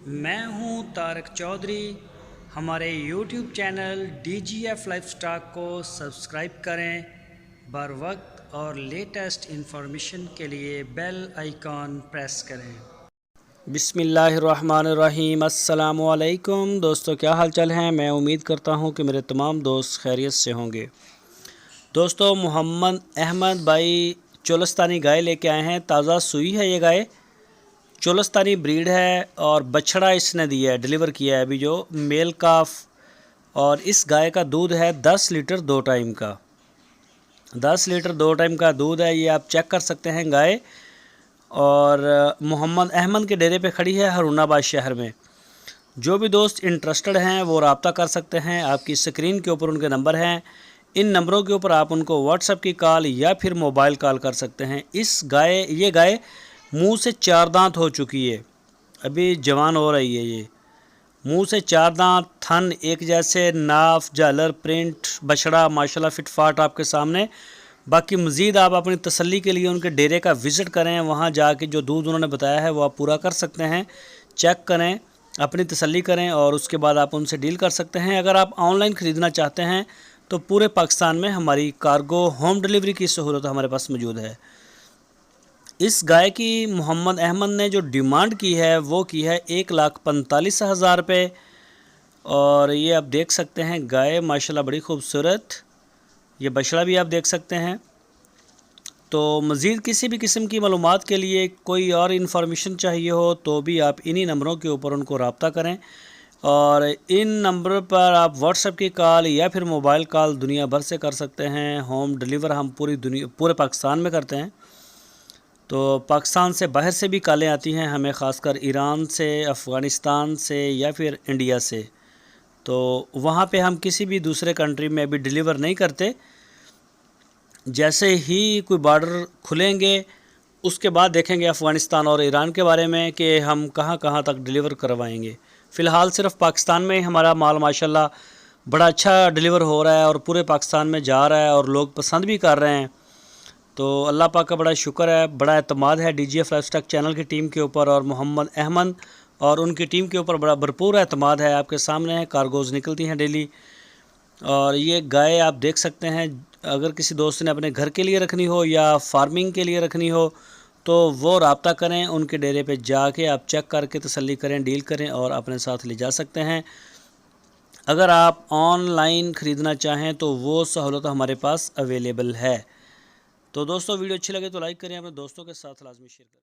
मैं हूं तारक चौधरी। हमारे YouTube चैनल DGF लाइफस्टाइल को सब्सक्राइब करें। बर वक्त और लेटेस्ट इंफॉर्मेशन के लिए बेल आइकॉन प्रेस करें। बिस्मिल्लाहिर्रहमानिर्रहीम। अस्सलामु अलैकुम दोस्तों, क्या हाल चाल हैं। मैं उम्मीद करता हूं कि मेरे तमाम दोस्त खैरियत से होंगे। दोस्तों, मोहम्मद अहमद भाई चोलस्तानी गाय लेके आए हैं। ताज़ा सूई है ये गाय, चोलस्तानी ब्रीड है और बछड़ा इसने दिया है, डिलीवर किया है अभी जो मेल काफ। और इस गाय का दूध है 10 लीटर 2 टाइम का। 10 लीटर 2 टाइम का दूध है, ये आप चेक कर सकते हैं गाय। और मोहम्मद अहमद के डेरे पे खड़ी है हरुणाबाद शहर में। जो भी दोस्त इंटरेस्टेड हैं वो रब्ता कर सकते हैं। आपकी स्क्रीन के ऊपर उनके नंबर हैं। इन नंबरों के ऊपर आप उनको व्हाट्सएप की कॉल या फिर मोबाइल कॉल कर सकते हैं। ये गाय मुंह से 4 दांत हो चुकी है, अभी जवान हो रही है। ये मुंह से 4 दांत, थन एक जैसे, नाफ, झालर प्रिंट, बछड़ा माशाल्लाह फिट फाट आपके सामने। बाकी मज़ीद आप अपनी तसल्ली के लिए उनके डेरे का विज़िट करें। वहाँ जाके जो दूध उन्होंने बताया है वो आप पूरा कर सकते हैं। चेक करें, अपनी तसल्ली करें और उसके बाद आप उनसे डील कर सकते हैं। अगर आप ऑनलाइन ख़रीदना चाहते हैं तो पूरे पाकिस्तान में हमारी कार्गो होम डिलीवरी की सहूलत हमारे पास मौजूद है। इस गाय की मोहम्मद अहमद ने जो डिमांड की है वो की है 1,45,000 रुपये। और ये आप देख सकते हैं गाय माशाल्लाह बड़ी खूबसूरत। ये बछड़ा भी आप देख सकते हैं। तो मज़ीद किसी भी किस्म की मालूमात के लिए, कोई और इन्फॉर्मेशन चाहिए हो तो भी आप इन्हीं नंबरों के ऊपर उनको रब्ता करें। और इन नंबर पर आप व्हाट्सएप की कॉल या फिर मोबाइल कॉल दुनिया भर से कर सकते हैं। होम डिलीवर हम पूरे पाकिस्तान में करते हैं। तो पाकिस्तान से बाहर से भी कॉलें आती हैं हमें, ख़ासकर ईरान से, अफ़गानिस्तान से या फिर इंडिया से। तो वहाँ पे हम किसी भी दूसरे कंट्री में अभी डिलीवर नहीं करते। जैसे ही कोई बॉर्डर खुलेंगे उसके बाद देखेंगे अफ़गानिस्तान और ईरान के बारे में कि हम कहाँ कहाँ तक डिलीवर करवाएंगे। फ़िलहाल सिर्फ पाकिस्तान में हमारा माल माशाल्लाह बड़ा अच्छा डिलीवर हो रहा है और पूरे पाकिस्तान में जा रहा है और लोग पसंद भी कर रहे हैं। तो अल्लाह पाक का बड़ा शुक्र है, बड़ा एतमाद है DGF लाइफस्टाइल चैनल की टीम के ऊपर और मोहम्मद अहमद और उनकी टीम के ऊपर बड़ा भरपूर एतमाद है। आपके सामने है, कार्गोज़ निकलती हैं डेली। और ये गाय आप देख सकते हैं, अगर किसी दोस्त ने अपने घर के लिए रखनी हो या फार्मिंग के लिए रखनी हो तो वो रब्ता करें। उनके डेरे पे जाके आप चेक करके तसल्ली करें, डील करें और अपने साथ ले जा सकते हैं। अगर आप ऑनलाइन ख़रीदना चाहें तो वो सहूलत हमारे पास अवेलेबल है। तो दोस्तों, वीडियो अच्छी लगे तो लाइक करें, अपने दोस्तों के साथ लाजमी शेयर करें।